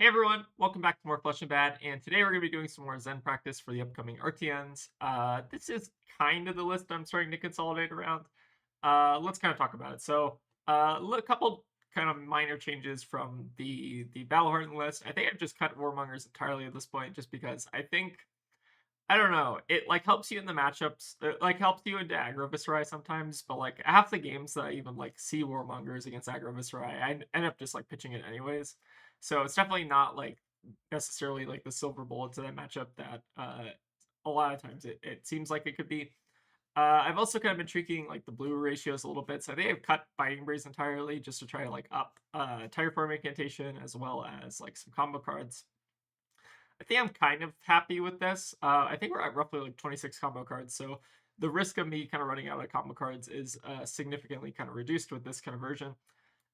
Hey everyone, welcome back to more Flesh and Bad, and today we're going to be doing some more Zen practice for the upcoming RTNs. This is kind of the list I'm starting to consolidate around. Let's kind of talk about it. So, a couple kind of minor changes from the Battle list. I think I've just cut Warmongers entirely at this point, just because I don't know, it like helps you in the matchups, it, like helps you into aggro Viscerai sometimes, but like half the games that I even like see Warmongers against aggro Viscerai, I end up just like pitching it anyways. So it's definitely not like necessarily like the silver bullet to that matchup that a lot of times it seems like it could be. I've also kind of been tweaking like the blue ratios a little bit, so I think I've cut Biting Breeze entirely just to try to like up Tire Form Incantation as well as like some combo cards. I think I'm kind of happy with this. I think we're at roughly like 26 combo cards, so the risk of me kind of running out of combo cards is significantly kind of reduced with this kind of version.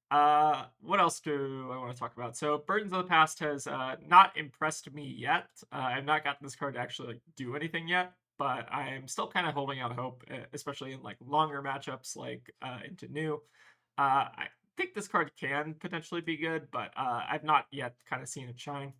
What else do I want to talk about? So, Burdens of the Past has not impressed me yet. I've not gotten this card to actually like do anything yet, but I'm still kind of holding out hope, especially in like longer matchups like into Nuu. I think this card can potentially be good, but I've not yet kind of seen it shine.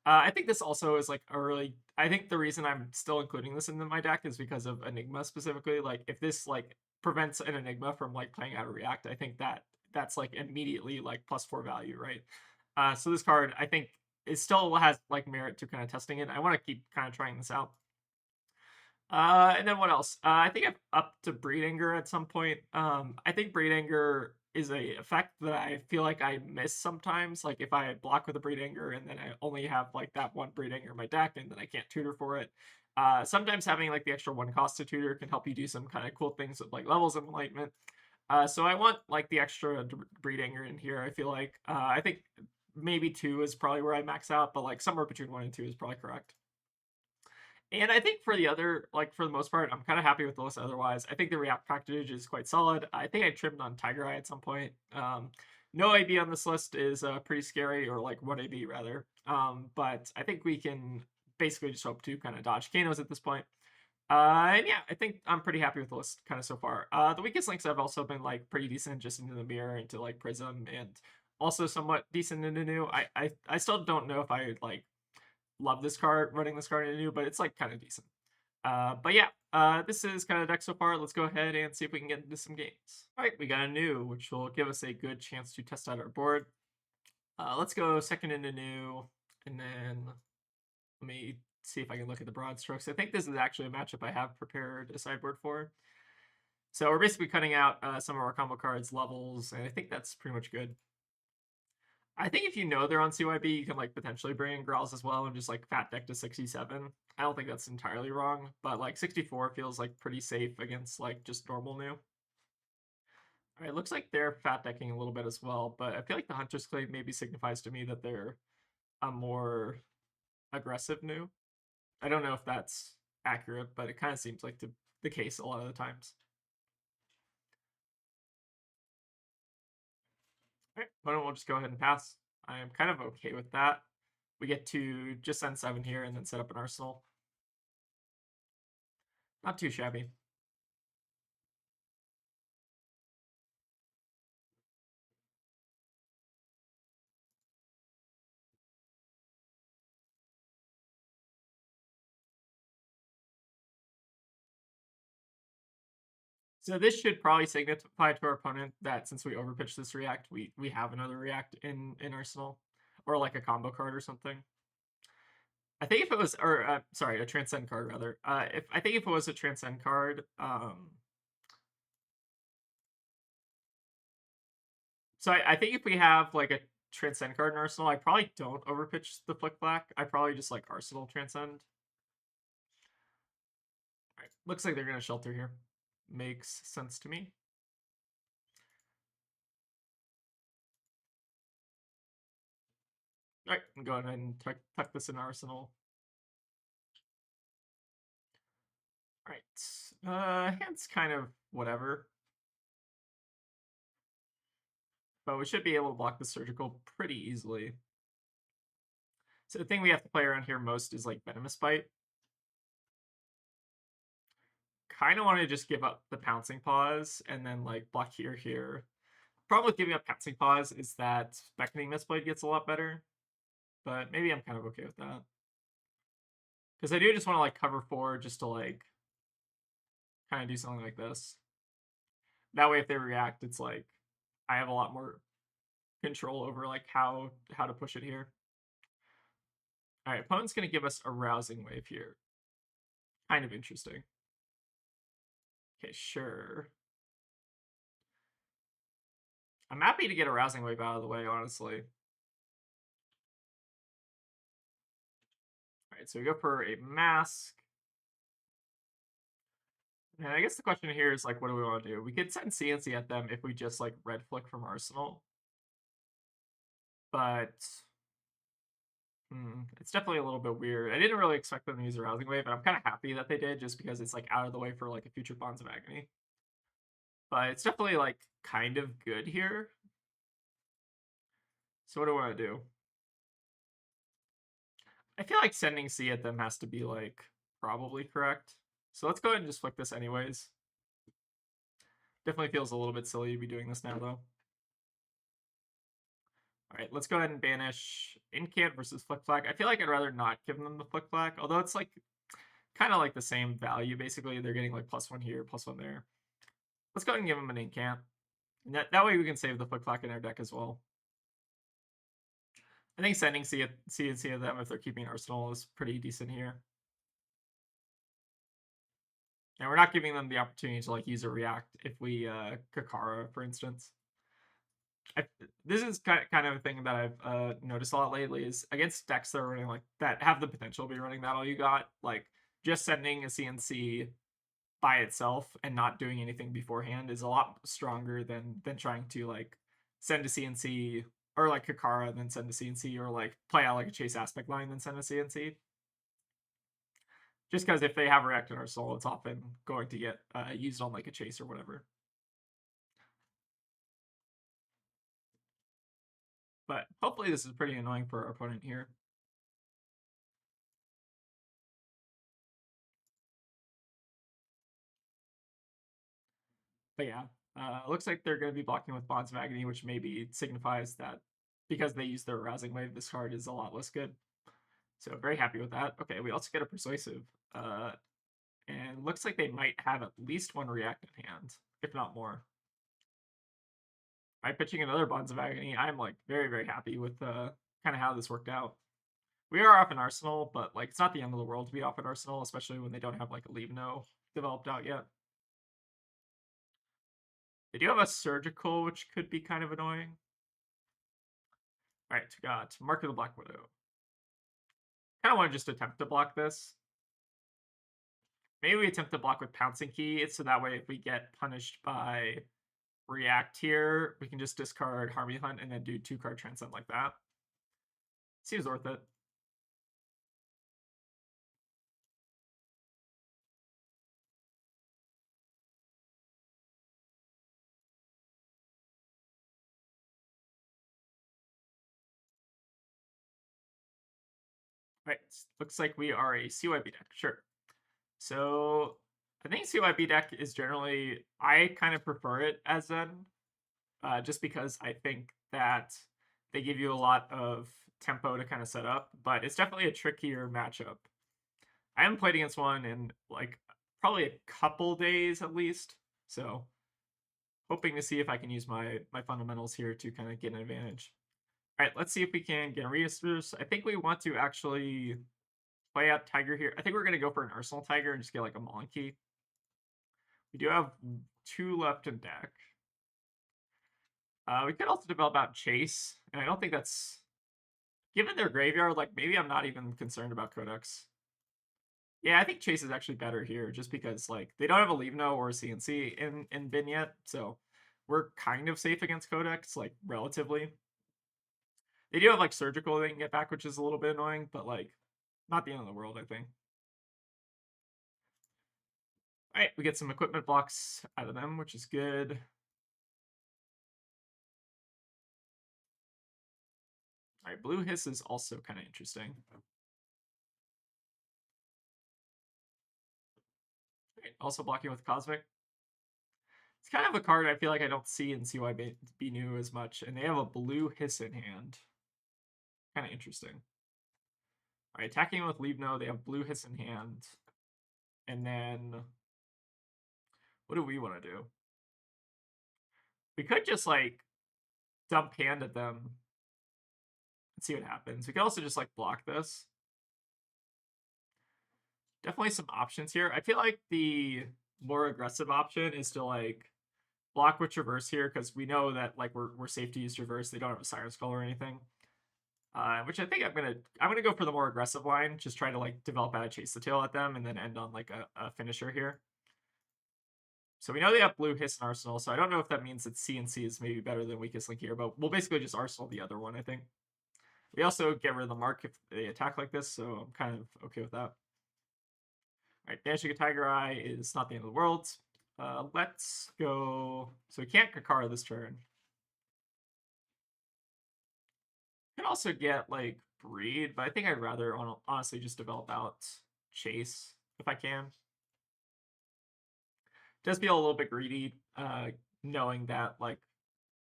I think this also is like a really. I think the reason I'm still including this in my deck is because of Enigma specifically. Like, if this like prevents an Enigma from like playing out of React, I think that's like immediately like +4 value, right? So this card, I think, it still has like merit to kind of testing it. I want to keep kind of trying this out. And then what else? I think I've up to Breed Anger at some point. I think Breed Anger is a effect that I feel like I miss sometimes. Like if I block with a Breed Anger and then I only have like that one Breed Anger in my deck and then I can't tutor for it. Sometimes having like the extra one cost to tutor can help you do some kind of cool things with like levels of enlightenment. So I want like the extra Breed Anger in here. I feel like I think maybe two is probably where I max out, but like somewhere between one and two is probably correct. And I think for the other, like for the most part, I'm kind of happy with the list otherwise. I think the React package is quite solid. I think I trimmed on Tiger Eye at some point. No AB on this list is pretty scary, or like 1 AB rather. But I think we can basically just hope to kind of dodge Kanos at this point. And yeah, I think I'm pretty happy with the list kind of so far. The weakest links have also been like pretty decent just into the mirror, into like Prism, and also somewhat decent into New. I still don't know if I like love this card, running this card into New, but it's like kind of decent. But yeah, this is kind of deck so far. Let's go ahead and see if we can get into some games. All right, we got a New, which will give us a good chance to test out our board. Let's go second into New, and then let me see if I can look at the broad strokes. I think this is actually a matchup I have prepared a sideboard for. So we're basically cutting out some of our combo cards, levels, and I think that's pretty much good. I think if you know they're on CYB, you can like potentially bring in Growls as well and just like fat deck to 67. I don't think that's entirely wrong, but like 64 feels like pretty safe against like just normal New. All right, looks like they're fat decking a little bit as well, but I feel like the Hunter's Clave maybe signifies to me that they're a more aggressive New. I don't know if that's accurate, but it kind of seems like the case a lot of the times. All right, why don't we just go ahead and pass? I am kind of okay with that. We get to just send 7 here and then set up an arsenal. Not too shabby. So this should probably signify to our opponent that since we overpitched this react, we have another react in arsenal, or like a combo card or something. I think if it was, or sorry, a transcend card rather. If I think if it was a transcend card, so I think if we have like a transcend card in arsenal, I probably don't overpitch the flick black. I probably just like arsenal transcend. All right, looks like they're gonna shelter here. Makes sense to me. All right, I'm going ahead and tuck this in arsenal. All right, hand's kind of whatever, but we should be able to block the surgical pretty easily. So the thing we have to play around here most is like Venomous Bite. Kind of want to just give up the Pouncing Paws and then like block here. Problem with giving up Pouncing Paws is that Beckoning Mistblade gets a lot better. but maybe I'm kind of okay with that. Because I do just want to like cover 4 just to like kind of do something like this. That way if they react, it's like I have a lot more control over like how to push it here. All right, opponent's going to give us a rousing wave here. Kind of interesting. Okay, sure. I'm happy to get a rousing wave out of the way, honestly. All right, so we go for a mask. And I guess the question here is like, what do we want to do? We could send CNC at them if we just like red flick from Arsenal. But it's definitely a little bit weird. I didn't really expect them to use a rousing wave, but I'm kind of happy that they did just because it's like out of the way for like a future Bonds of Agony. But it's definitely like kind of good here. So what do I want to do? I feel like sending C at them has to be like probably correct. So let's go ahead and just flick this anyways. Definitely feels a little bit silly to be doing this now though. All right, let's go ahead and banish Incant versus Flick Flag. I feel like I'd rather not give them the Flick Flag, although it's like kind of like the same value basically. They're getting like +1 here, +1 there. Let's go ahead and give them an Incant. And that way we can save the Flick Flag in our deck as well. I think sending C and C of them if they're keeping Arsenal is pretty decent here. And we're not giving them the opportunity to like use a react if we Kakara, for instance. This is kind of a thing that I've noticed a lot lately is against decks that are running like that have the potential to be running that all you got, like just sending a CNC by itself and not doing anything beforehand is a lot stronger than trying to like send a CNC or like Kakara and then send a CNC or like play out like a chase aspect line then send a CNC. Just because if they have react in our soul, it's often going to get used on like a chase or whatever. But hopefully this is pretty annoying for our opponent here. But yeah, looks like they're going to be blocking with Bonds of Agony, which maybe signifies that because they use their Rousing Wave, this card is a lot less good. So very happy with that. Okay, we also get a Persuasive. And looks like they might have at least one React in hand, if not more. By pitching another Bonds of Agony, I'm like very, very happy with kind of how this worked out. We are off an Arsenal, but like it's not the end of the world to be off an Arsenal, especially when they don't have like a Leave No developed out yet. They do have a Surgical, which could be kind of annoying. All right, we got Mark of the Black Widow. Kind of want to just attempt to block this. Maybe we attempt to block with Pouncing Key, so that way if we get punished by React here, we can just discard Harmony Hunt and then do 2-card Transcend like that. Seems worth it. Right, looks like we are a CYB deck, sure. So I think CYB deck is generally, I kind of prefer it as Zen, just because I think that they give you a lot of tempo to kind of set up, but it's definitely a trickier matchup. I haven't played against one in like probably a couple days at least, so hoping to see if I can use my fundamentals here to kind of get an advantage. All right, let's see if we can get a Reasters. I think we want to actually play out Tiger here. I think we're going to go for an Arsenal Tiger and just get like a Monkey. We do have 2 left in deck. We could also develop out Chase, and I don't think that's... Given their graveyard, like, maybe I'm not even concerned about Codex. Yeah, I think Chase is actually better here, just because, like, they don't have a Leave No or a CNC in bin yet, so we're kind of safe against Codex, like, relatively. They do have, like, Surgical they can get back, which is a little bit annoying, but, like, not the end of the world, I think. All right, we get some equipment blocks out of them, which is good. All right, Blue Hiss is also kind of interesting. Right, also blocking with Cosmic. It's kind of a card I feel like I don't see in CYB New as much, and they have a Blue Hiss in hand. Kind of interesting. Alright, attacking with Leave No, they have blue Hiss in hand. And then what do we want to do? We could just like dump hand at them and see what happens. We could also just like block this. Definitely some options here. I feel like the more aggressive option is to like block with Traverse here because we know that like we're safe to use Traverse. They don't have a Siren Skull or anything. Which I think I'm gonna go for the more aggressive line. Just try to like develop out a Chase the Tail at them and then end on like a finisher here. So we know they have blue Hiss and Arsenal, so I don't know if that means that CNC is maybe better than Weakest Link here, but we'll basically just Arsenal the other one, I think. We also get rid of the mark if they attack like this, so I'm kind of okay with that. Alright, Banishing a Tiger Eye is not the end of the world. Let's go... So we can't Kakara this turn. Can also get, like, Breed, but I think I'd rather honestly just develop out Chase if I can. Does feel a little bit greedy, knowing that, like,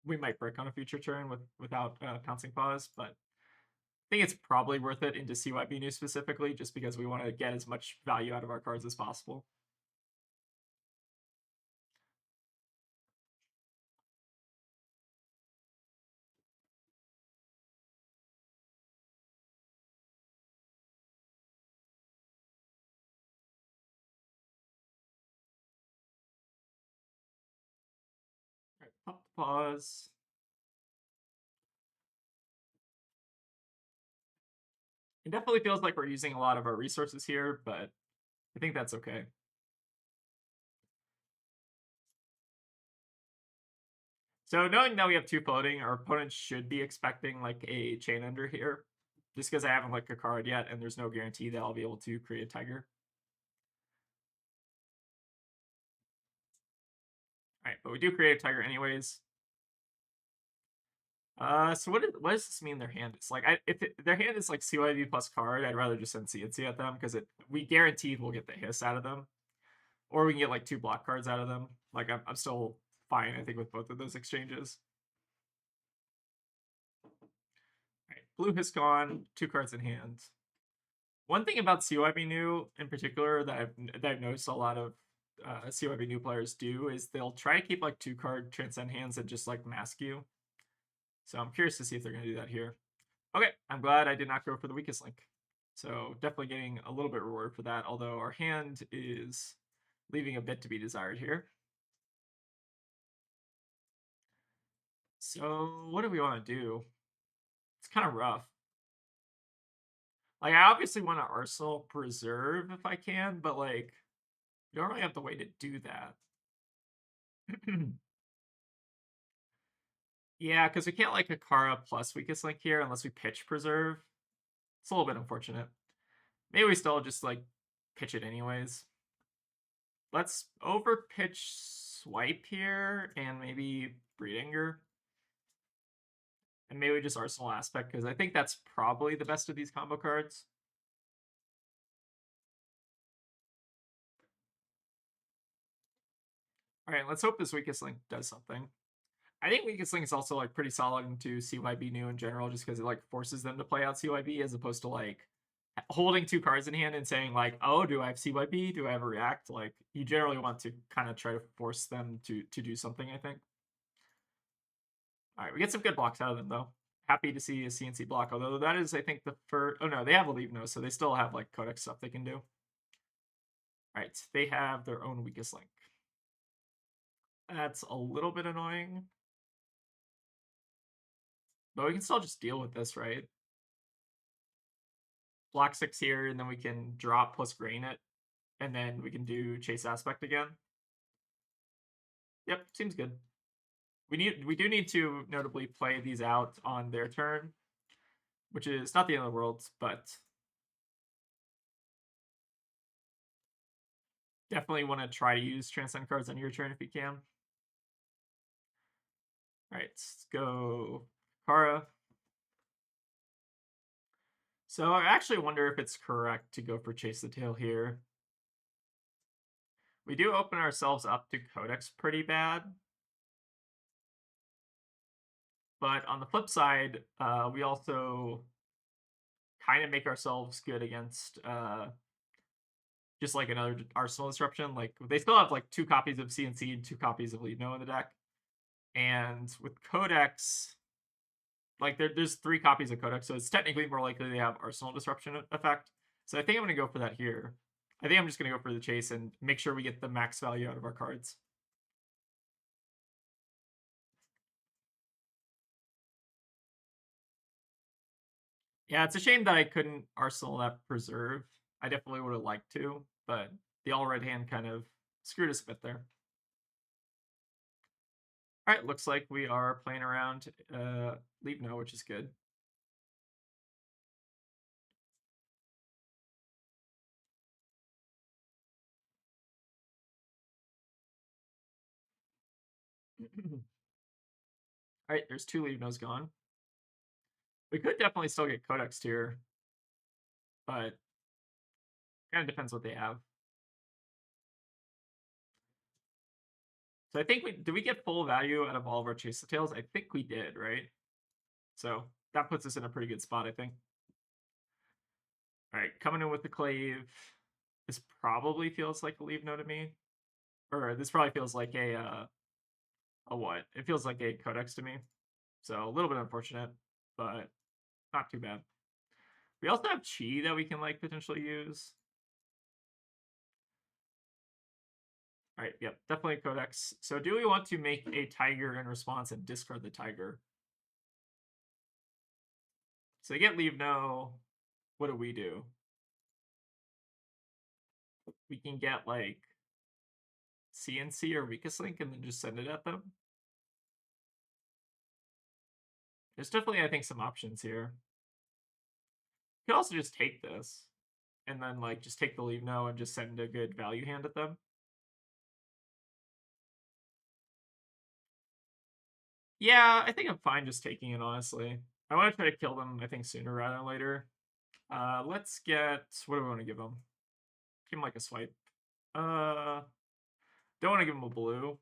we might brick on a future turn without Pouncing Paws, but I think it's probably worth it into CYB New specifically, just because we want to get as much value out of our cards as possible. All right, pop the pause. It definitely feels like we're using a lot of our resources here, but I think that's okay. So knowing that we have two floating, our opponent should be expecting like a Chain Ender here. Just because I haven't like a card yet and there's no guarantee that I'll be able to create a Tiger. Alright, but we do create a Tiger anyways. So what does this mean their hand is? Like, if their hand is like CYV plus card, I'd rather just send CNC at them because we guaranteed we'll get the Hiss out of them. Or we can get like two block cards out of them. Like, I'm still fine, I think, with both of those exchanges. Alright, blue Hiss gone, two cards in hand. One thing about CYB New in particular that I've noticed a lot of CYB New players do is they'll try to keep like two card transcend hands and just like mask you. So I'm curious to see if they're going to do that here. Okay, I'm glad I did not go for the weakest link. So definitely getting a little bit reward for that, although our hand is leaving a bit to be desired here. So what do we want to do? It's kind of rough. Like, I obviously want to Arsenal Preserve if I can, but like, you don't really have the way to do that. Yeah, because we can't like Akara plus Weakest Link here unless we pitch Preserve. It's a little bit unfortunate. Maybe we still just like pitch it anyways. Let's over pitch Swipe here and maybe Breed Anger. And maybe just Arsenal Aspect because I think that's probably the best of these combo cards. Alright, let's hope this Weakest Link does something. I think Weakest Link is also like pretty solid into CYB New in general, just because it like forces them to play out CYB as opposed to like holding two cards in hand and saying like, oh, do I have CYB? Do I have a react? Like, you generally want to kind of try to force them to do something, I think. All right, we get some good blocks out of them though. Happy to see a CNC block, although that is, I think, the first... Oh no, they have a Leave No, so they still have like Codex stuff they can do. All right, they have their own Weakest Link. That's a little bit annoying. But we can still just deal with this, right? Block 6 here, and then we can drop plus grain it. And then we can do Chase Aspect again. Yep, seems good. We do need to notably play these out on their turn, which is not the end of the world, but definitely want to try to use Transcend cards on your turn if you can. All right, let's go Kara. So I actually wonder if it's correct to go for Chase the Tail here. We do open ourselves up to Codex pretty bad. But on the flip side, we also kind of make ourselves good against just like another Arsenal disruption. Like they still have like 2 copies of CNC and 2 copies of Leave No in the deck. And with Codex, like there's 3 copies of Codex, so it's technically more likely they have Arsenal disruption effect. So I think I'm gonna go for that here. I think I'm just gonna go for the chase and make sure we get the max value out of our cards. Yeah, it's a shame that I couldn't Arsenal that Preserve. I definitely would have liked to, but the all red hand kind of screwed us a bit there. All right, looks like we are playing around Leave No, which is good. All right, there's 2 Leave No's gone. We could definitely still get Codex here, but kind of depends what they have. So I think did we get full value out of all of our Chase the Tails? I think we did, right? So that puts us in a pretty good spot, I think. All right, coming in with the Clave. This probably feels like a Leave No to me. Or this probably feels like a what? It feels like a Codex to me. So a little bit unfortunate, but not too bad. We also have Chi that we can like potentially use. All right, yep, definitely Codex. So do we want to make a Tiger in response and discard the Tiger? So they get Leave No. What do? We can get like CNC or Weakest Link and then just send it at them. There's definitely, I think, some options here. You could also just take this and then like just take the Leave No and just send a good value hand at them. Yeah, I think I'm fine just taking it, honestly. I want to try to kill them, I think, sooner rather than later. Let's get... What do we want to give them? Give them, like, a swipe. Don't want to give them a blue.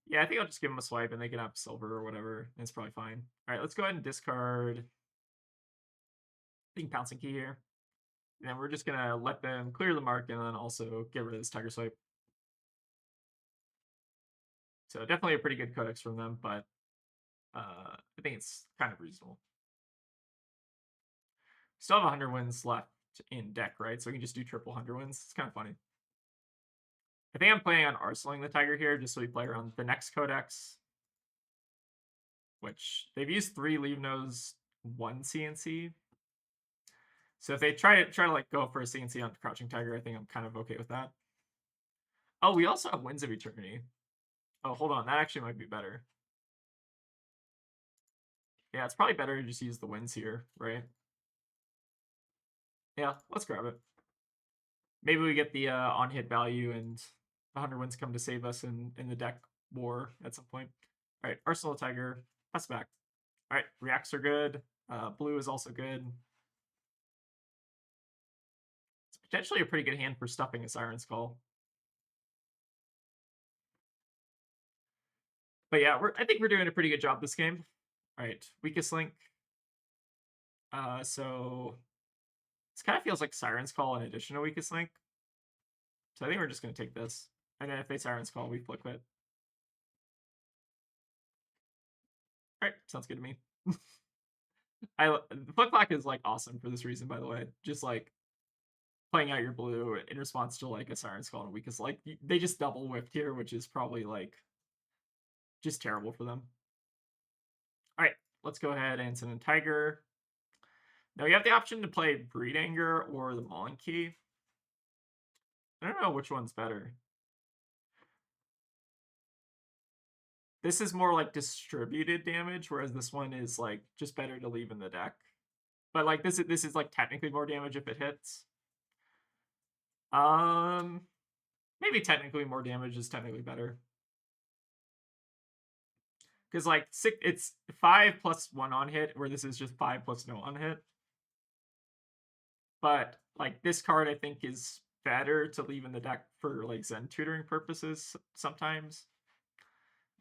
Yeah, I think I'll just give them a swipe and they can have silver or whatever. And it's probably fine. All right, let's go ahead and discard... I think Pouncing Key here. And then we're just going to let them clear the mark and then also get rid of this Tiger Swipe. So definitely a pretty good Codex from them, but I think it's kind of reasonable. Still have 100 wins left in deck, right? So we can just do triple 100 wins. It's kind of funny. I think I'm planning on arsenaling the Tiger here just so we play around the next Codex, which they've used 3 Leave No's, 1 CNC. So if they try to like go for a CNC on Crouching Tiger, I think I'm kind of okay with that. Oh, we also have Winds of Eternity. Oh, hold on. That actually might be better. Yeah, it's probably better to just use the Winds here, right? Yeah, let's grab it. Maybe we get the on-hit value and 100 Winds come to save us in the deck war at some point. All right, Arsenal Tiger, pass back. All right, reacts are good. Blue is also good. It's potentially a pretty good hand for stuffing a Siren's Call. But yeah, I think we're doing a pretty good job this game. All right, Weakest Link. So this kind of feels like Siren's Call in addition to Weakest Link. So I think we're just going to take this. And then if they Siren's Call, we flip it. All right, sounds good to me. Flip Clack is like awesome for this reason, by the way. Just like playing out your blue in response to like a Siren's Call and a Weakest Link. They just double whipped here, which is probably like just terrible for them. All right, let's go ahead and send in Tiger. Now you have the option to play Breed Anger or the Mauling Key. I don't know which one's better. This is more like distributed damage, whereas this one is like just better to leave in the deck. But like this is like technically more damage if it hits. Maybe technically more damage is technically better. Because like it's 5 plus 1 on hit, where this is just 5 plus no on hit. But like this card I think is better to leave in the deck for like Zen tutoring purposes sometimes.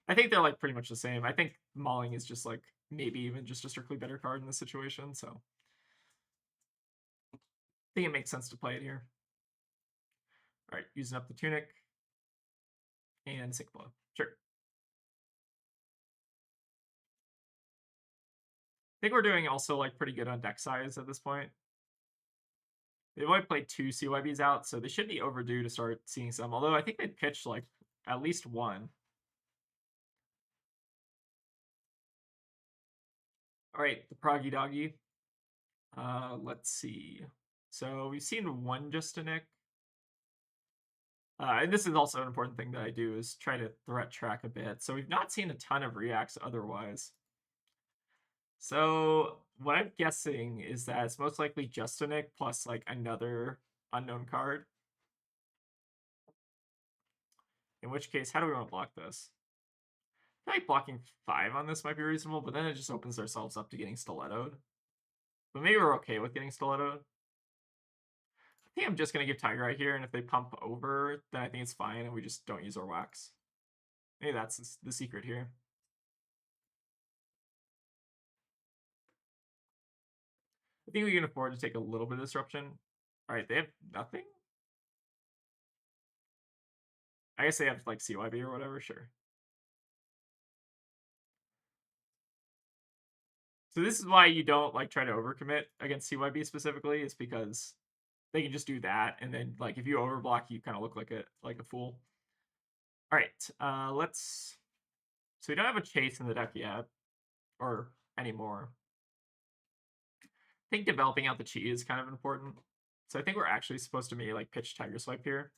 I think they're like pretty much the same. I think Mauling is just like maybe even just a strictly better card in this situation. So I think it makes sense to play it here. All right, using up the Tunic and Sync Blow. Sure. I think we're doing also like pretty good on deck size at this point. They've only played 2 CYBs out, so they should be overdue to start seeing some. Although I think they'd pitched like at least one. All right, the Proggy Doggy. Let's see. So we've seen one just a Nick. And this is also an important thing that I do is try to threat track a bit. So we've not seen a ton of reacts otherwise. So what I'm guessing is that it's most likely just a Nick plus like another unknown card. In which case, how do we want to block this? I feel like blocking 5 on this might be reasonable, but then it just opens ourselves up to getting stilettoed. But maybe we're okay with getting stilettoed. I think I'm just going to give Tiger right here, and if they pump over, then I think it's fine, and we just don't use our wax. Maybe that's the secret here. I think we can afford to take a little bit of disruption. All right, they have nothing? I guess they have, like, CYB or whatever, sure. So this is why you don't, like, try to overcommit against CYB specifically, is because they can just do that, and then, like, if you overblock, you kind of look like a fool. All right, let's... So we don't have a chase in the deck yet, or anymore. I think developing out the chi is kind of important. So I think we're actually supposed to maybe like pitch Tiger Swipe here.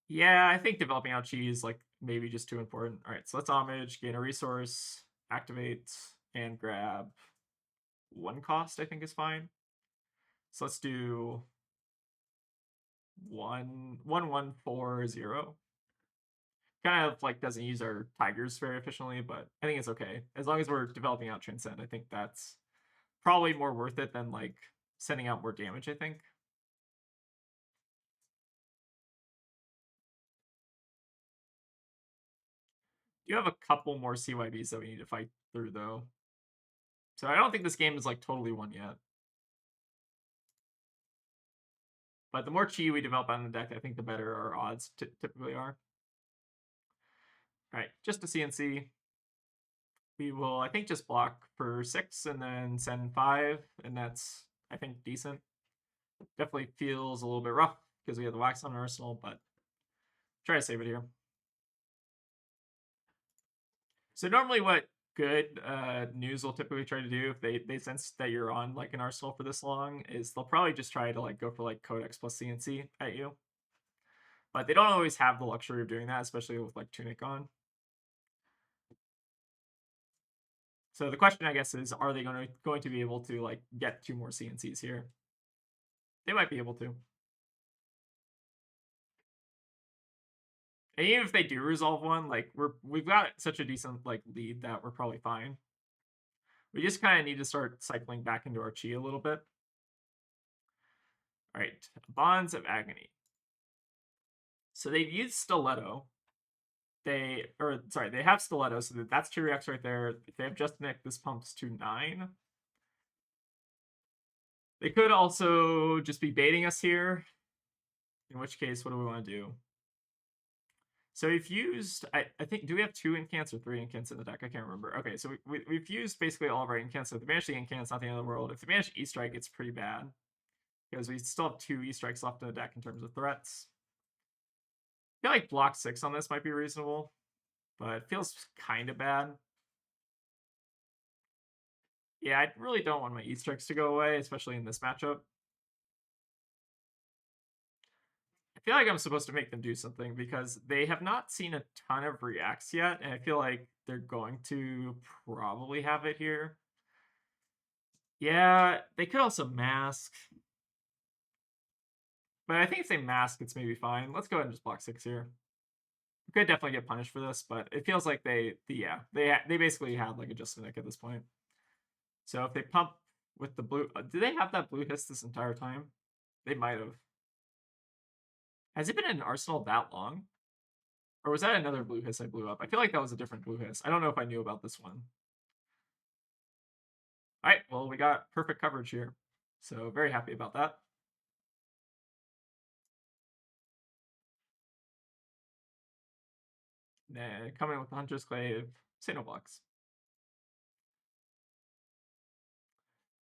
Yeah, I think developing out chi is like maybe just too important. All right, so let's homage, gain a resource, activate, and grab 1 cost, I think is fine. So let's do 1-1-1-4-0. Kind of like doesn't use our tigers very efficiently, but I think it's okay. As long as we're developing out Transcend, I think that's probably more worth it than like sending out more damage, I think. You have a couple more CYBs that we need to fight through, though. So I don't think this game is like totally won yet. But the more chi we develop on the deck, I think the better our odds typically are. All right, just a CNC. We will, I think, just block for 6 and then send 5, and that's, I think, decent. Definitely feels a little bit rough because we have the wax on our arsenal, but try to save it here. So normally what good news will typically try to do if they sense that you're on like an arsenal for this long is they'll probably just try to like go for like codex plus CNC at you. But they don't always have the luxury of doing that, especially with like Tunic on. So the question, I guess, is are they going to be able to like get 2 more CNCs here? They might be able to. And even if they do resolve one, like we've got such a decent like lead that we're probably fine. We just kind of need to start cycling back into our chi a little bit. All right, Bonds of Agony. So they've used Stiletto. They have Stiletto, so that's 2 reacts right there. If they have Just Nick, this pumps to 9. They could also just be baiting us here. In which case, what do we want to do? So we've used, I think, do we have 2 incants or 3 incants in the deck? I can't remember. Okay, so we've used basically all of our incants. So if they manage the incant, it's not the end of the world. If they manage E-Strike, it's pretty bad. Because we still have 2 E-Strikes left in the deck in terms of threats. I feel like block 6 on this might be reasonable. But it feels kind of bad. Yeah, I really don't want my E-Strikes to go away, especially in this matchup. I feel like I'm supposed to make them do something because they have not seen a ton of reacts yet, and I feel like they're going to probably have it here. Yeah, they could also mask. But I think if they mask, it's maybe fine. Let's go ahead and just block 6 here. We could definitely get punished for this, but it feels like they basically had like a just nick at this point. So if they pump with the blue, do they have that blue hiss this entire time? They might have. Has it been in Arsenal that long? Or was that another blue hiss I blew up? I feel like that was a different blue hiss. I don't know if I knew about this one. All right, well, we got perfect coverage here. So very happy about that. Then coming with the Hunter's Glaive, Signal Blocks.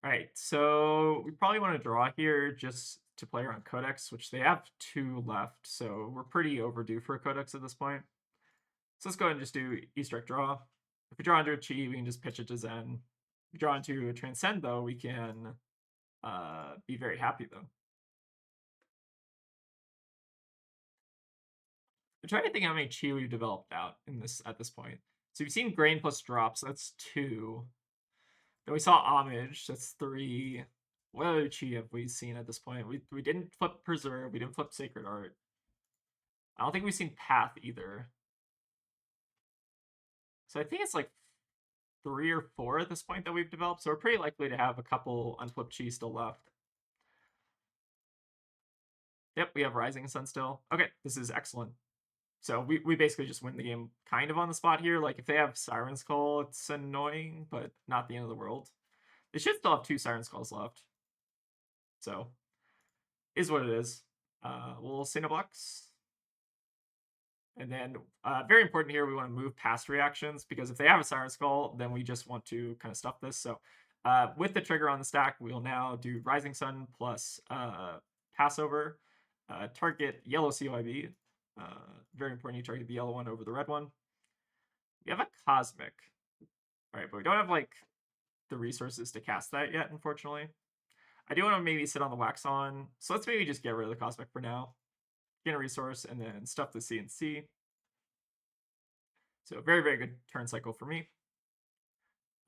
All right, so we probably want to draw here just to play around Codex, which they have 2 left, so we're pretty overdue for a Codex at this point. So let's go ahead and just do Easter egg draw. If we draw into a Chi, we can just pitch it to Zen. If we draw into a Transcend, though, we can be very happy, though. I'm trying to think how many Chi we've developed out in this at this point. So we've seen Grain plus Drops, that's 2. Then we saw Homage, that's 3. What other Chi have we seen at this point? We didn't flip Preserve, we didn't flip Sacred Art. I don't think we've seen Path either. So I think it's like 3 or 4 at this point that we've developed. So we're pretty likely to have a couple unflipped Chi still left. Yep, we have Rising Sun still. Okay, this is excellent. So we basically just win the game kind of on the spot here. Like if they have Siren's Call, it's annoying, but not the end of the world. They should still have 2 Siren's Calls left. So is what it is. We'll Cineblocks. And then very important here, we want to move past reactions because if they have a Siren's Call, then we just want to kind of stuff this. So with the trigger on the stack, we'll now do Rising Sun plus Passover, target yellow CYB. Very important you target the yellow one over the red one. We have a Cosmic. All right, but we don't have like the resources to cast that yet, unfortunately. I do want to maybe sit on the Wax On, so let's maybe just get rid of the Cosmic for now. Gain a resource and then stuff the CNC. So very, very good turn cycle for me.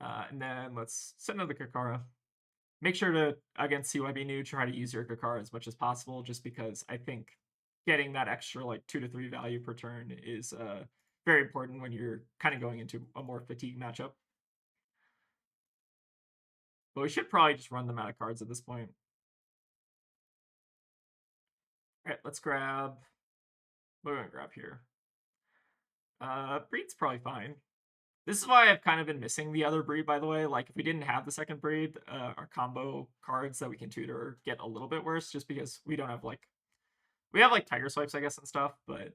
And then let's sit another Kakara. Make sure to, against CYB Nuu, try to use your Kakara as much as possible, just because I think getting that extra like 2 to 3 value per turn is very important when you're kind of going into a more fatigued matchup. But we should probably just run them out of cards at this point. All right, let's grab. What are we gonna grab here? Breed's probably fine. This is why I've kind of been missing the other breed, by the way. Like, if we didn't have the second breed, our combo cards that we can tutor get a little bit worse, just because we don't have, like... We have, like, Tiger Swipes, I guess, and stuff, but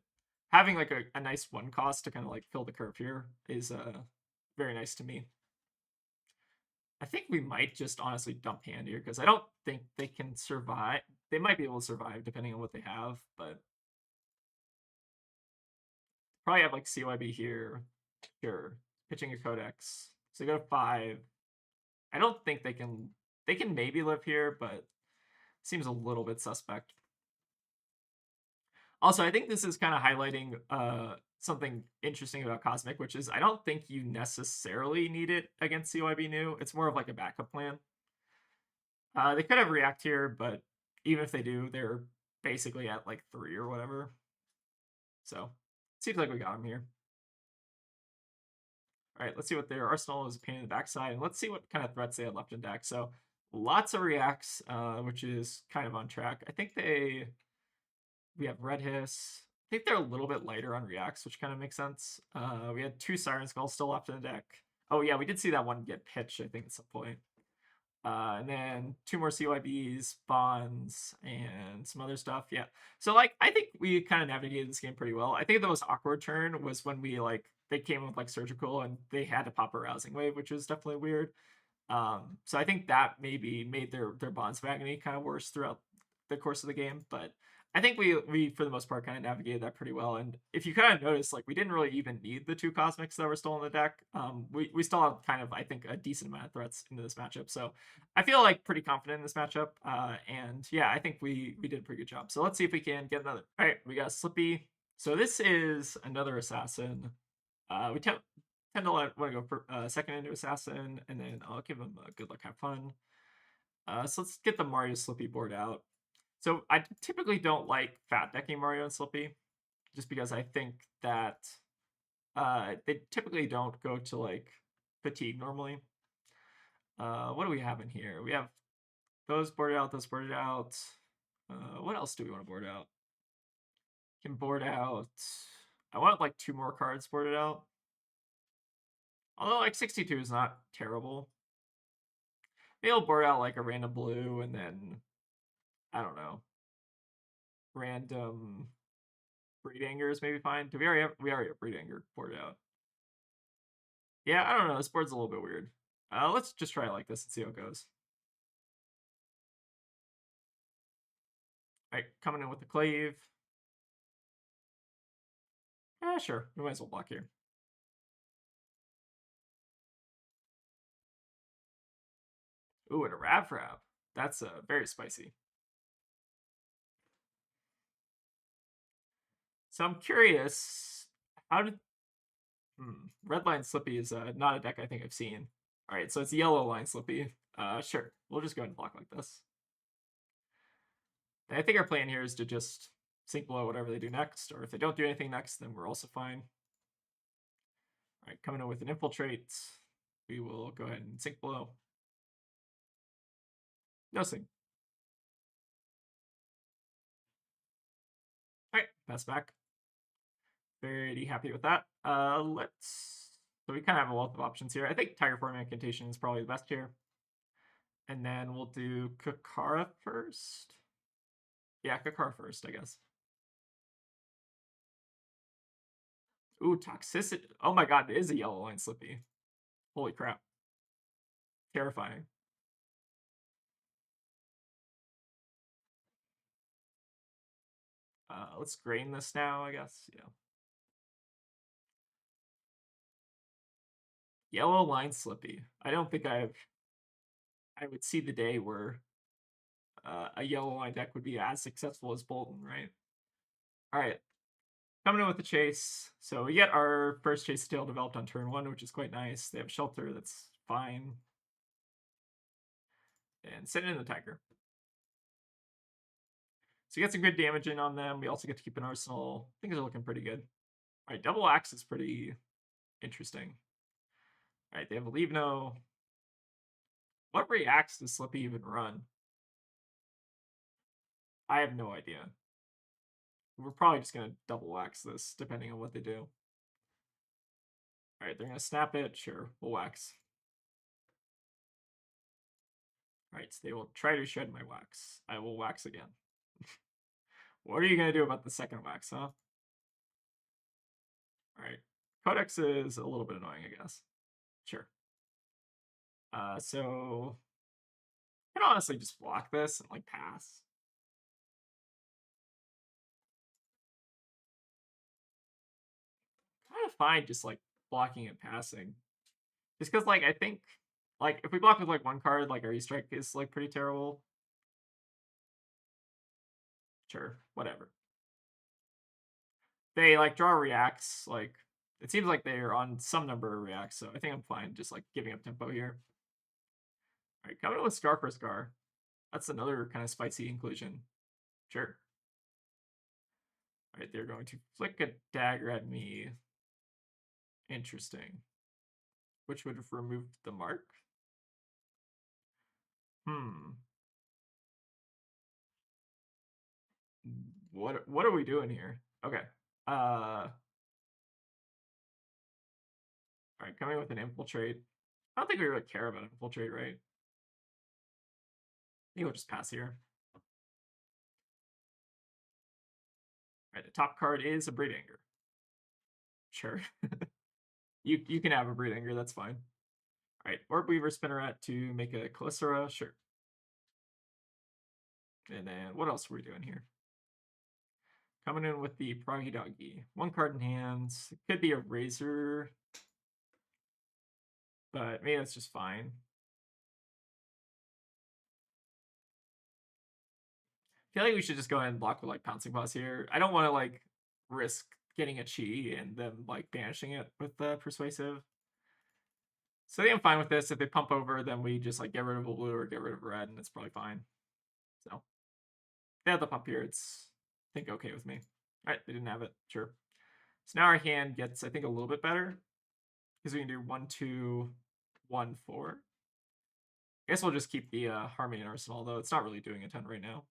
having, like, a nice 1 cost to kind of, like, fill the curve here is very nice to me. I think we might just honestly dump hand here, because I don't think they can survive. They might be able to survive, depending on what they have, but... Probably have, like, CYB here. Sure. Pitching a Codex. So go to 5. I don't think they can maybe live here, but seems a little bit suspect. Also, I think this is kind of highlighting something interesting about Cosmic, which is I don't think you necessarily need it against CYB Nuu. It's more of like a backup plan. They could have React here, but even if they do, they're basically at like 3 or whatever. So seems like we got them here. All right, let's see what their arsenal is, a pain in the backside, and let's see what kind of threats they had left in deck. So lots of reacts, which is kind of on track. I think we have Red Hiss. I think they're a little bit lighter on reacts, which kind of makes sense. We had 2 Siren Skulls still left in the deck. Oh yeah, we did see that one get pitched, I think, at some point. And then 2 more CYBs, Bonds, and some other stuff. Yeah. So like I think we kind of navigated this game pretty well. I think the most awkward turn was when we like they came with like surgical and they had to pop a rousing wave, which was definitely weird. So I think that maybe made their Bonds of Agony kind of worse throughout the course of the game. But I think we for the most part kind of navigated that pretty well. And if you kind of notice, like we didn't really even need the 2 Cosmics that were still in the deck. We still have kind of I think a decent amount of threats into this matchup. So I feel like pretty confident in this matchup. And yeah, I think we did a pretty good job. So let's see if we can get another. All right, we got Slippy. So this is another assassin. We tend to want to go for second into assassin, and then I'll give him a good luck, have fun. So let's get the Mario Slippy board out. So I typically don't like fat decking Mario and Slippy, just because I think that they typically don't go to like fatigue normally. What do we have in here? We have those boarded out, those boarded out. What else do we want to board out? Can board out I want like 2 more cards boarded out. Although like 62 is not terrible. Maybe I'll board out like a random blue and then I don't know. Random breed anger is maybe fine. Do we already have breed anger boarded out? Yeah, I don't know. This board's a little bit weird. Let's just try it like this and see how it goes. All right, coming in with the clave. Sure. We might as well block here. Ooh, and a Rav. That's very spicy. So I'm curious, how did Red Line Slippy is not a deck I think I've seen. All right, so it's Yellow Line Slippy. Sure, we'll just go ahead and block like this. And I think our plan here is to just sink below whatever they do next, or if they don't do anything next, then we're also fine. All right, coming in with an Infiltrate, we will go ahead and sink below. No sink. All right, pass back. Very happy with that. So we kind of have a wealth of options here. I think Tiger Form Incantation is probably the best here. And then we'll do Kakara first. Yeah, Kakara first, I guess. Ooh, Toxicity. Oh my god, it is a Yellow Line Slippy. Holy crap. Terrifying. Let's grain this now, I guess. Yeah. Yellow Line Slippy. I don't think I would see the day where a yellow line deck would be as successful as Bolton, right? All right. Coming in with the chase. So we get our first chase tail developed on turn 1, which is quite nice. They have shelter, that's fine. And send in the tiger. So we get some good damage in on them. We also get to keep an arsenal. Things are looking pretty good. All right, double axe is pretty interesting. All right, they have a leave no. What reacts does Slippy even run? I have no idea. We're probably just going to double wax this, depending on what they do. All right, they're going to snap it. Sure, we'll wax. All right, so they will try to shed my wax. I will wax again. What are you going to do about the second wax, huh? All right. Codex is a little bit annoying, I guess. Sure. So I can honestly just block this and like pass. Kind of fine just like blocking and passing. Just because like I think like if we block with like one card, like our E-Strike is like pretty terrible. Sure, whatever. They like draw reacts, like it seems like they're on some number of reacts, so I think I'm fine just like giving up tempo here. All right, coming with Scar for Scar. That's another kind of spicy inclusion. Sure. All right, they're going to flick a dagger at me. Interesting. Which would have removed the mark? What are we doing here? Okay. All right, coming with an Infiltrate. I don't think we really care about Infiltrate, right? I think we'll just pass here. All right, the top card is a Breed Anger. Sure. you can have a Breed Anger, that's fine. All right, Orb Weaver Spinneret to make a Calicera, sure. And then what else are we doing here? Coming in with the Proggy Doggy. One card in hands. It could be a Razor, but maybe that's just fine. I feel like we should just go ahead and block with like Pouncing Paws here. I don't want to like risk getting a Chi and then like banishing it with the Persuasive. So I think I'm fine with this. If they pump over, then we just like get rid of a blue or get rid of a red, and it's probably fine. So they have the pump here. It's I think okay with me. All right, they didn't have it. Sure. So now our hand gets I think a little bit better because we can do 1, 2, 1, 4. I guess we'll just keep the Harmony and Arsenal, though it's not really doing a ton right now.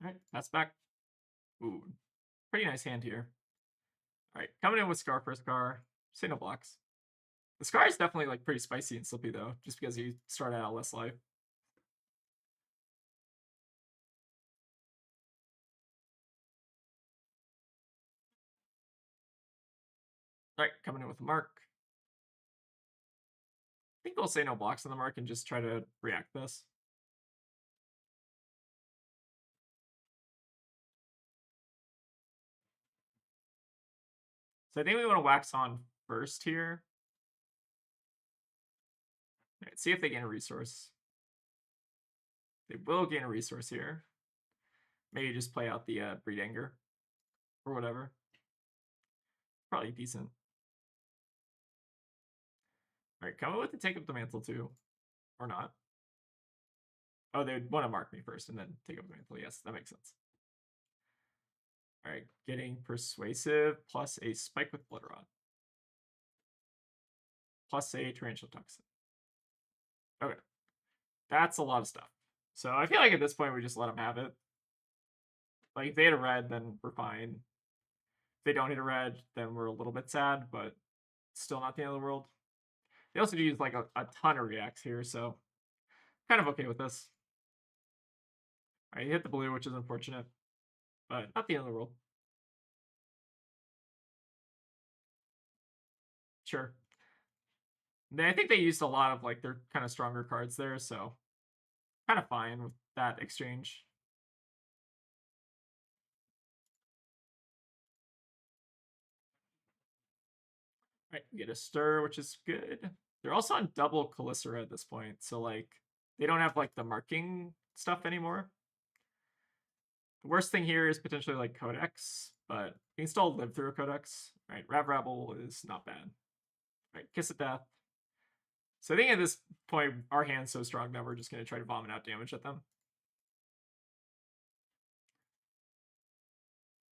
All right, pass back. Ooh, pretty nice hand here. All right, coming in with Scar for Scar. Say no blocks. The Scar is definitely like pretty spicy and slippy though, just because you start out less life. All right, coming in with a mark. I think we'll say no blocks on the mark and just try to react this. So I think we want to wax on first here. All right, see if they gain a resource. They will gain a resource here. Maybe just play out the Breed Anger or whatever. Probably decent. All right, come with the Take Up the Mantle too. Or not. Oh, they'd want to mark me first and then take up the mantle. Yes, that makes sense. All right, getting Persuasive plus a Spike with Blood Rod. Plus a Tarantula Toxin. Okay. That's a lot of stuff. So I feel like at this point we just let them have it. Like if they hit a red, then we're fine. If they don't hit a red, then we're a little bit sad, but still not the end of the world. They also do use like a ton of reacts here, so kind of okay with this. All right, you hit the blue, which is unfortunate, but not the end of the world. Sure. I think they used a lot of like their kind of stronger cards there, so kind of fine with that exchange. Right, we get a stir, which is good. They're also on double Calicera at this point, so like they don't have like the marking stuff anymore. The worst thing here is potentially like Codex, but you can still live through a Codex. Right, Rav Rabble is not bad. Right, Kiss of Death. So I think at this point our hand's so strong that we're just gonna try to vomit out damage at them.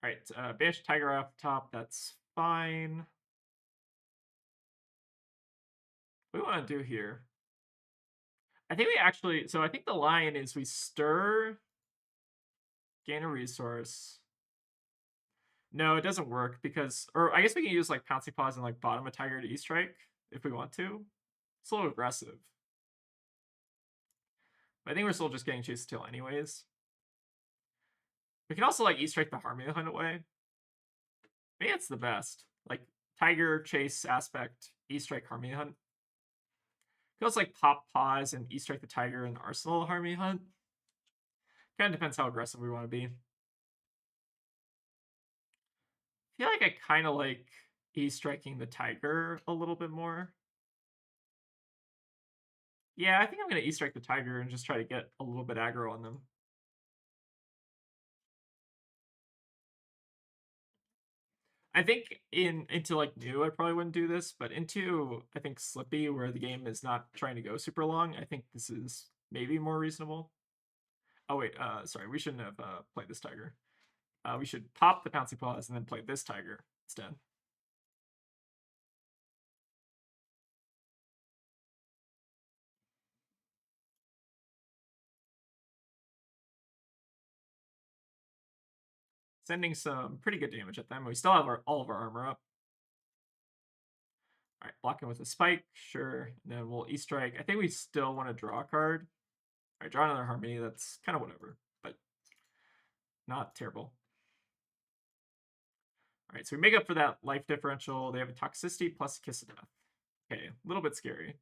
All right, Banish Tiger off top. That's fine. What do we want to do here? I think we actually, so I think the line is we stir, gain a resource. No, it doesn't work because, or I guess we can use like Pouncy Paws and like bottom a Tiger to E-Strike if we want to. It's a little aggressive. But I think we're still just getting Chase Tail anyways. We can also like E-Strike the Harmony Hunt away. Maybe it's the best. Like Tiger, Chase, Aspect, E-Strike, Harmony Hunt. It goes like Pop Paws and East-Strike the Tiger and Arsenal Harmony Hunt. Kind of depends how aggressive we want to be. I feel like I kind of like East-Striking the Tiger a little bit more. Yeah, I think I'm going to East-Strike the Tiger and just try to get a little bit aggro on them. I think into like Nuu, I probably wouldn't do this, but into I think Slippy, where the game is not trying to go super long, I think this is maybe more reasonable. Oh wait, sorry, we shouldn't have played this Tiger. We should pop the Pouncy Paws and then play this Tiger instead. Sending some pretty good damage at them. We still have all of our armor up. All right, blocking with a spike, sure. And then we'll E-Strike. I think we still want to draw a card. All right, draw another Harmony. That's kind of whatever, but not terrible. All right, so we make up for that life differential. They have a Toxicity plus Kiss of Death. Okay, a little bit scary.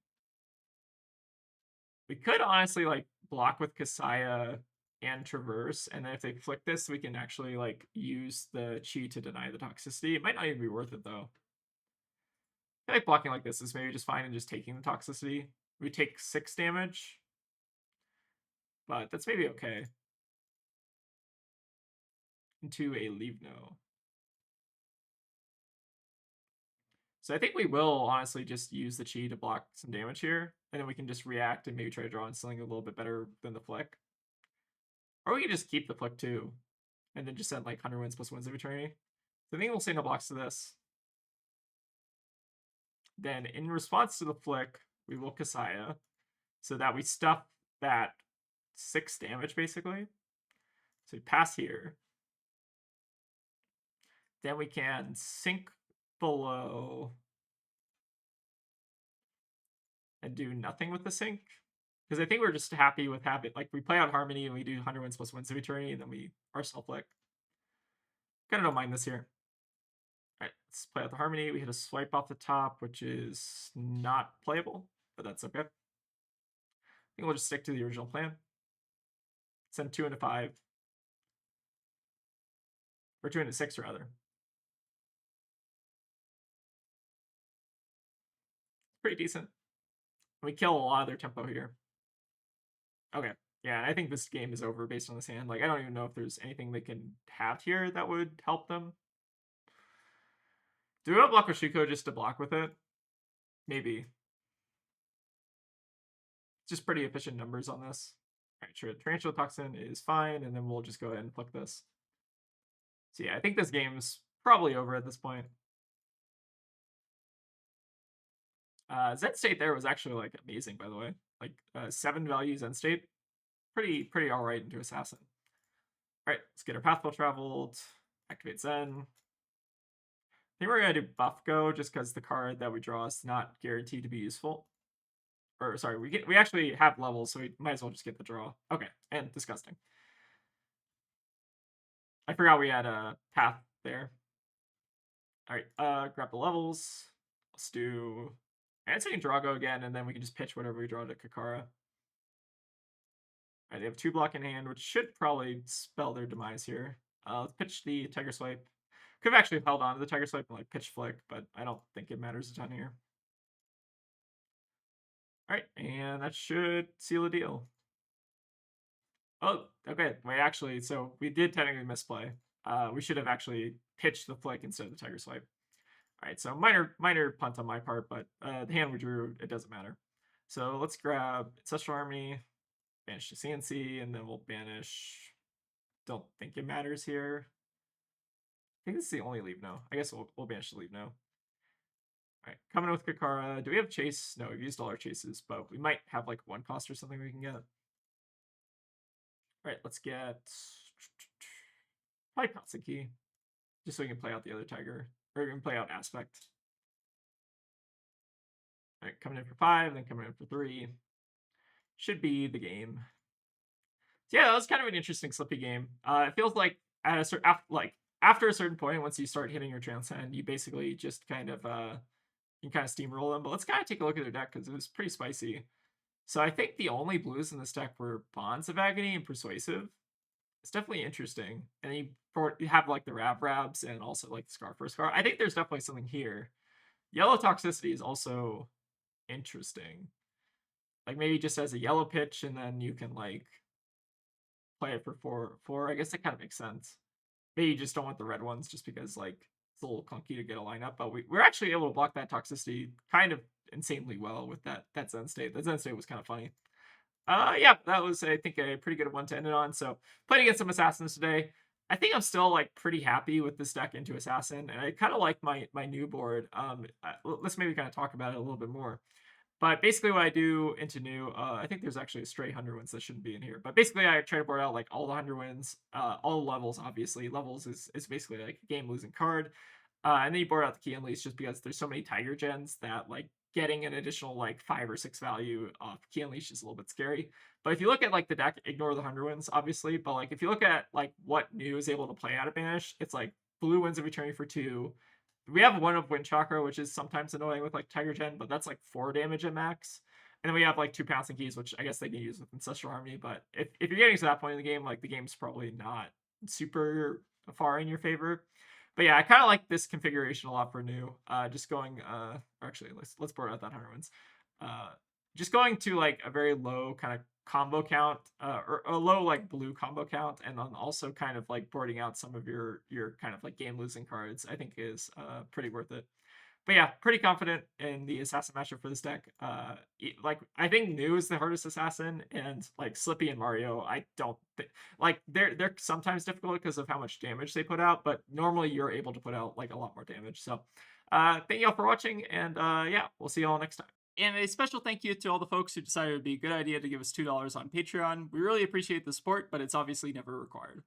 We could honestly like block with Kasaya and Traverse, and then if they flick this, we can actually like use the Chi to deny the toxicity. It might not even be worth it though. I feel like blocking like this is maybe just fine and just taking the toxicity. We take 6 damage, but that's maybe okay. Into a Leave No. So I think we will honestly just use the Chi to block some damage here, and then we can just react and maybe try to draw and sling a little bit better than the flick. Or we can just keep the flick too, and then just send like 100 wins plus wins of eternity. So I think we'll say no blocks to this. Then in response to the flick, we will Kasaya, so that we stuff that 6 damage basically. So we pass here. Then we can sink below and do nothing with the sink. Because I think we're just happy with having, like, we play out Harmony and we do 100 wins plus wins of eternity, and then we Arsenal flick. Kind of don't mind this here. All right, let's play out the Harmony. We hit a swipe off the top, which is not playable, but that's okay. I think we'll just stick to the original plan. Send 2 into 5. Or 2 into 6, rather. Pretty decent. We kill a lot of their tempo here. Okay. Yeah, I think this game is over based on this hand. Like, I don't even know if there's anything they can have here that would help them. Do we want to block with Shuko just to block with it? Maybe. Just pretty efficient numbers on this. All right, sure. Tarantula Toxin is fine, and then we'll just go ahead and flick this. So yeah, I think this game's probably over at this point. Zen state there was actually like amazing, by the way. Like 7 value Zen state, pretty all right into assassin. All right, let's get our pathful traveled. Activate Zen. I think we're gonna do buff go just because the card that we draw is not guaranteed to be useful. Or sorry, we actually have levels, so we might as well just get the draw. Okay, and disgusting. I forgot we had a path there. All right, grab the levels. Let's do answering Drago again, and then we can just pitch whatever we draw to Kakara. All right, they have 2 block in hand, which should probably spell their demise here. Let's pitch the Tiger Swipe. Could have actually held on to the Tiger Swipe and like pitch flick, but I don't think it matters a ton here. All right, and that should seal the deal. Oh, okay. Wait, actually, so we did technically misplay. We should have actually pitched the flick instead of the Tiger Swipe. All right, so minor punt on my part, but the hand we drew, it doesn't matter. So let's grab Ancestral Harmony, banish to CNC, and then we'll banish. Don't think it matters here. I think this is the only leave no. I guess we'll banish the leave no. All right, coming in with Kakara. Do we have chase? No, we've used all our chases, but we might have like 1 cost or something we can get. All right, let's get probably Constant Key, just so we can play out the other Tiger, or we can play out Aspect. All right, coming in for 5, then coming in for 3. Should be the game. So yeah, that was kind of an interesting slippy game. It feels like at a certain after a certain point, once you start hitting your transcend, you basically just kind of you can kind of steamroll them. But let's kind of take a look at their deck because it was pretty spicy. So I think the only blues in this deck were Bonds of Agony and Persuasive. It's definitely interesting. And you have like the Rabs and also like the Scar for Scar. I think there's definitely something here. Yellow Toxicity is also interesting. Like maybe just as a yellow pitch, and then you can like play it for 4. I guess that kind of makes sense. Maybe you just don't want the red ones just because like it's a little clunky to get a lineup, but we're actually able to block that toxicity kind of insanely well with that Zen state. That Zen state was kind of funny. Yeah, that was I think a pretty good one to end it on. So playing against some assassins today. I think I'm still like pretty happy with this deck into assassin, and I kind of like my new board. Let's maybe kind of talk about it a little bit more. But basically what I do into new, I think there's actually a stray 100 wins that shouldn't be in here. But basically I try to board out like all the 100 wins, all levels, obviously. Levels is basically like a game losing card. And then you board out the Key Unleash just because there's so many Tiger gens that like getting an additional like 5 or 6 value off Key Unleash is a little bit scary. But if you look at like the deck, ignore the 100 wins, obviously. But like if you look at like what new is able to play out of Banish, it's like blue Winds of Eternity for 2. We have 1 of Wind Chakra, which is sometimes annoying with like Tiger Gen, but that's like 4 damage at max. And then we have like 2 Pouncing Keys, which I guess they can use with Ancestral Harmony. But if you're getting to that point in the game, like the game's probably not super far in your favor. But yeah, I kind of like this configuration a lot for new. Just going, actually, let's board out that 100 wins. Just going to like a very low kind of combo count, or a low like blue combo count, and then also kind of like boarding out some of your kind of like game losing cards, I think is pretty worth it. But yeah, pretty confident in the assassin matchup for this deck. Like I think New is the hardest assassin, and like Slippy and Mario, I don't think like they're sometimes difficult because of how much damage they put out, but normally you're able to put out like a lot more damage. So thank you all for watching, and yeah, we'll see you all next time. And a special thank you to all the folks who decided it would be a good idea to give us $2 on Patreon. We really appreciate the support, but it's obviously never required.